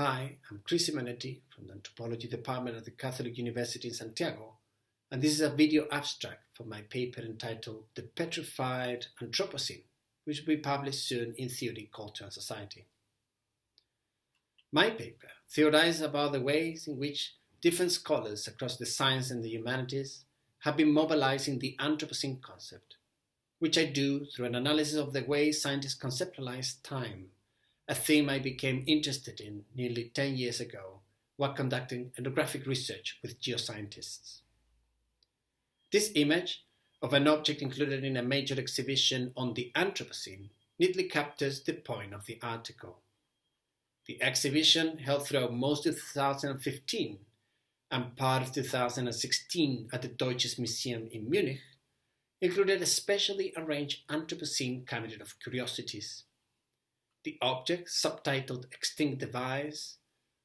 Hi, I'm Cristián Simonetti from the Anthropology Department at the Catholic University in Santiago, and this is a video abstract for my paper entitled The Petrified Anthropocene, which will be published soon in Theory, Culture and Society. My paper theorizes about the ways in which different scholars across the science and the humanities have been mobilizing the Anthropocene concept, which I do through an analysis of the way scientists conceptualize time, a theme I became interested in nearly 10 years ago while conducting ethnographic research with geoscientists. This image of an object included in a major exhibition on the Anthropocene neatly captures the point of the article. The exhibition, held throughout most of 2015 and part of 2016 at the Deutsches Museum in Munich, included a specially arranged Anthropocene cabinet of curiosities. The object, subtitled Extinct Device,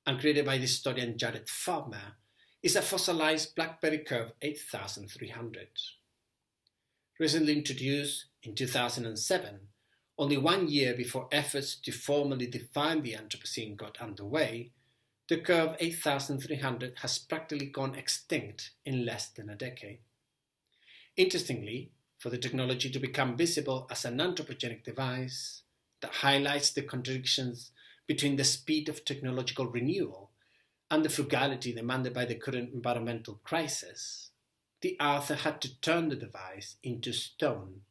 and created by the historian Jared Farmer, is a fossilized Blackberry Curve 8300. Recently introduced in 2007, only 1 year before efforts to formally define the Anthropocene got underway, the Curve 8300 has practically gone extinct in less than a decade. Interestingly, for the technology to become visible as an anthropogenic device that highlights the contradictions between the speed of technological renewal and the frugality demanded by the current environmental crisis, the author had to turn the device into stone.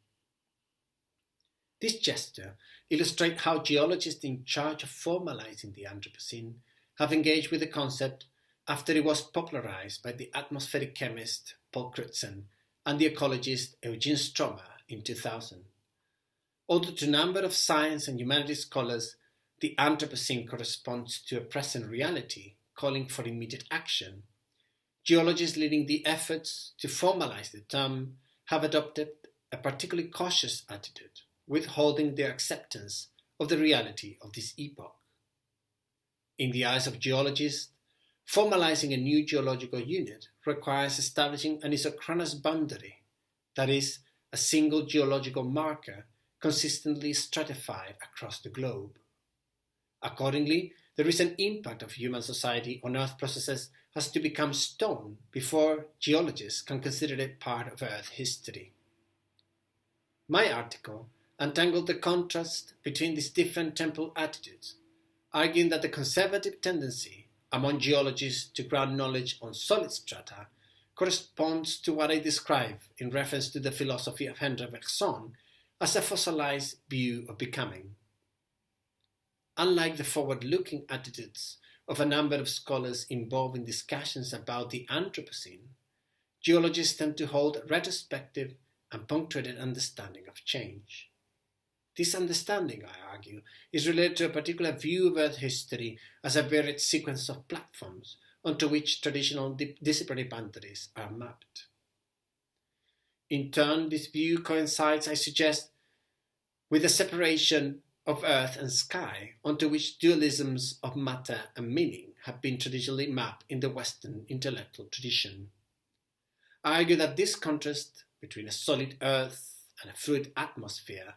This gesture illustrates how geologists in charge of formalizing the Anthropocene have engaged with the concept after it was popularized by the atmospheric chemist Paul Crutzen and the ecologist Eugene Stromer in 2000. Although to a number of science and humanities scholars, the Anthropocene corresponds to a present reality calling for immediate action, geologists leading the efforts to formalize the term have adopted a particularly cautious attitude, withholding their acceptance of the reality of this epoch. In the eyes of geologists, formalizing a new geological unit requires establishing an isochronous boundary, that is, a single geological marker consistently stratified across the globe. Accordingly, the recent impact of human society on Earth processes has to become stone before geologists can consider it part of Earth history. My article untangled the contrast between these different temporal attitudes, arguing that the conservative tendency among geologists to ground knowledge on solid strata corresponds to what I describe in reference to the philosophy of Henri Bergson as a fossilized view of becoming. Unlike the forward-looking attitudes of a number of scholars involved in discussions about the Anthropocene, geologists tend to hold a retrospective and punctuated understanding of change. This understanding, I argue, is related to a particular view of Earth history as a varied sequence of platforms onto which traditional disciplinary boundaries are mapped. In turn, this view coincides, I suggest, with the separation of earth and sky onto which dualisms of matter and meaning have been traditionally mapped in the Western intellectual tradition. I argue that this contrast between a solid earth and a fluid atmosphere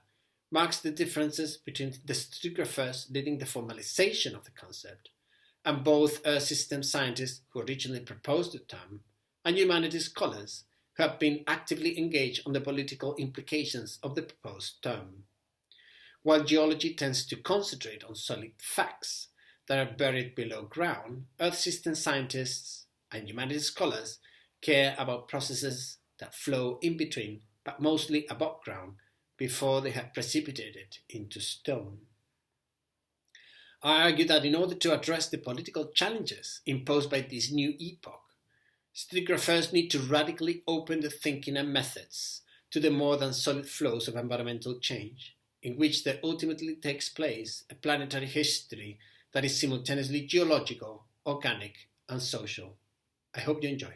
marks the differences between the stratigraphers leading the formalization of the concept and both earth system scientists who originally proposed the term and humanities scholars who have been actively engaged on the political implications of the proposed term. While geology tends to concentrate on solid facts that are buried below ground, earth system scientists and humanities scholars care about processes that flow in between, but mostly above ground, before they have precipitated into stone. I argue that in order to address the political challenges imposed by this new epoch, stratigraphers need to radically open the thinking and methods to the more than solid flows of environmental change, in which there ultimately takes place a planetary history that is simultaneously geological, organic, and social. I hope you enjoy.